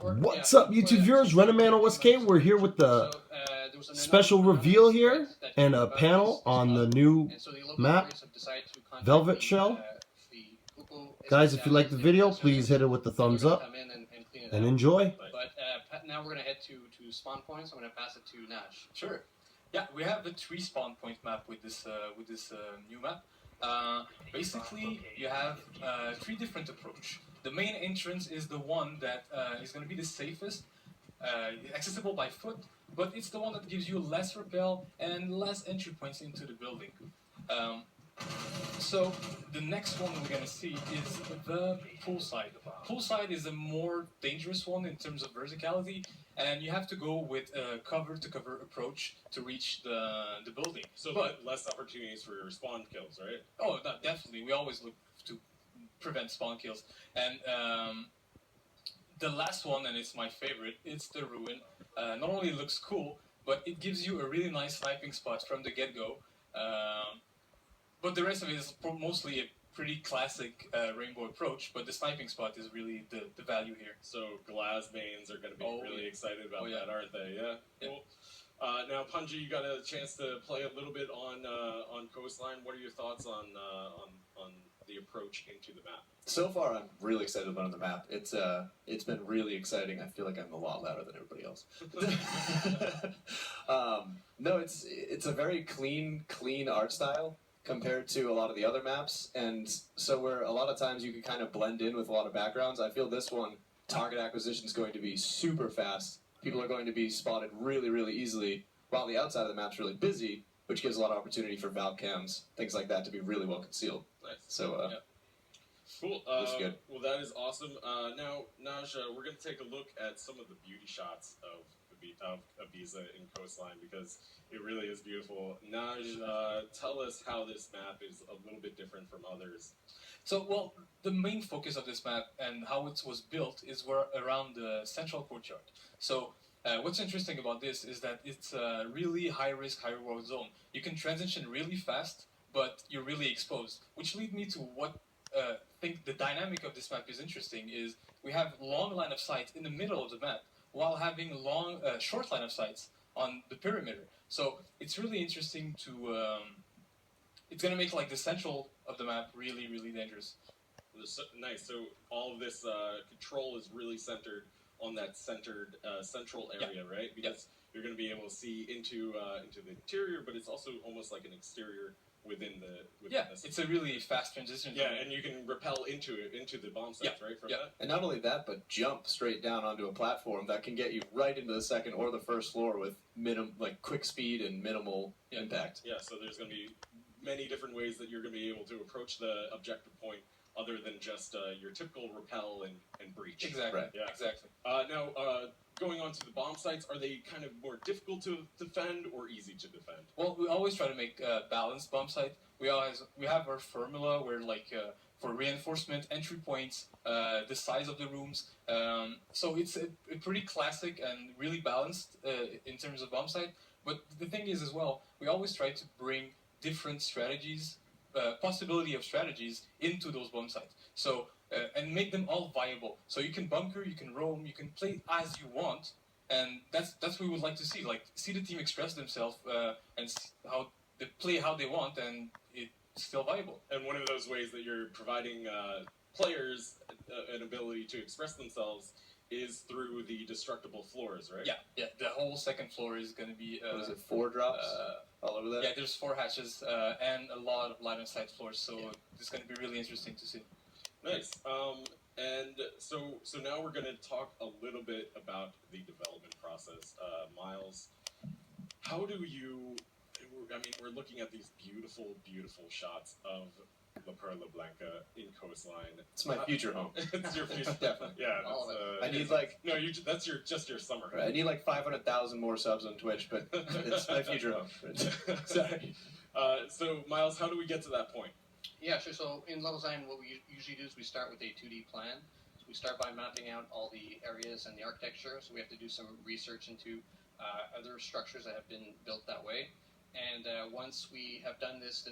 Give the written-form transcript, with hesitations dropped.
What's up, YouTube viewers? Renaman OSK. We're here with the special reveal here and a panel on the new map, Velvet Shell. Guys, if you like the video, please hit it with the thumbs up and enjoy. But now we're going to head to spawn points. I'm going to pass it to Nash. Sure. Yeah, we have the 3 spawn point map with this new map. Basically, you have 3 different approach. The main entrance is the one that is going to be the safest, accessible by foot, but it's the one that gives you less rappel and less entry points into the building. So the next one we're going to see is the poolside. Poolside is a more dangerous one in terms of verticality, and you have to go with a cover-to-cover approach to reach the building. But less opportunities for spawn kills, right? Oh, no, definitely. We always look to prevent spawn kills. And the last one, and it's my favorite, it's the Ruin. Not only it looks cool, but it gives you a really nice sniping spot from the get-go. But the rest of it is mostly a pretty classic rainbow approach, but the sniping spot is really the value here. So glass mains are going to be really excited about that, aren't they? Yeah. Cool. Now, Punji, you got a chance to play a little bit on Coastline. What are your thoughts on the approach into the map? So far, I'm really excited about the map. It's been really exciting. I feel like I'm a lot louder than everybody else. No, it's a very clean art style compared to a lot of the other maps, and so where a lot of times you can kind of blend in with a lot of backgrounds, I feel this one, target acquisition is going to be super fast. People are going to be spotted really easily, while the outside of the map's really busy, which gives a lot of opportunity for valve cams, things like that, to be really well concealed. Nice. So, cool. That's good. Well, that is awesome. Now, Naj, we're going to take a look at some of the beauty shots of Ibiza in Coastline, because it really is beautiful. Naj, tell us how this map is a little bit different from others. So, well, the main focus of this map and how it was built is around the central courtyard. So, what's interesting about this is that it's a really high-risk, high-reward zone. You can transition really fast, but you're really exposed, which leads me to what I think the dynamic of this map is interesting is we have long line of sight in the middle of the map, while having short line of sights on the perimeter. So it's really interesting to, it's going to make like the central of the map really dangerous. Nice, so all of this control is really centered on that central area, right? Because you're going to be able to see into the interior, but it's also almost like an exterior within the it's a really fast transition. Yeah, and you can rappel into the bomb sites, right? From that. and not only that, but jump straight down onto a platform that can get you right into the second or the first floor with quick speed and minimal impact. Yeah, so there's going to be many different ways that you're going to be able to approach the objective point, other than just your typical rappel and breach. Exactly. Right. Yeah. Exactly. Now, going on to the bomb sites, are they kind of more difficult to defend or easy to defend? Well, we always try to make a balanced bomb site. We have our formula where for reinforcement, entry points, the size of the rooms. So it's a pretty classic and really balanced in terms of bomb site. But the thing is as well, we always try to bring different strategies, possibility of strategies into those bomb sites. So and make them all viable. So you can bunker, you can roam, you can play as you want, and that's what we would like to see. Like see the team express themselves and how they play how they want, and it's still viable. And one of those ways that you're providing players an ability to express themselves is through the destructible floors, right? Yeah. The whole second floor is going to be. What is it, 4 drops all over that? Yeah, there's 4 hatches and a lot of line of sight floors, so it's going to be really interesting to see. Nice. And so now we're going to talk a little bit about the development process. Miles, how do you? I mean, we're looking at these beautiful shots of La Perla Blanca in Coastline. It's my future home. It's your future, definitely. Yeah, all of it. I need that's just your summer. I need 500,000 more subs on Twitch, but it's my future home. Sorry. So Miles, how do we get to that point? Yeah, sure. So in level design, what we usually do is we start with a 2D plan. So we start by mapping out all the areas and the architecture. So we have to do some research into other structures that have been built that way. And once we have done this, then we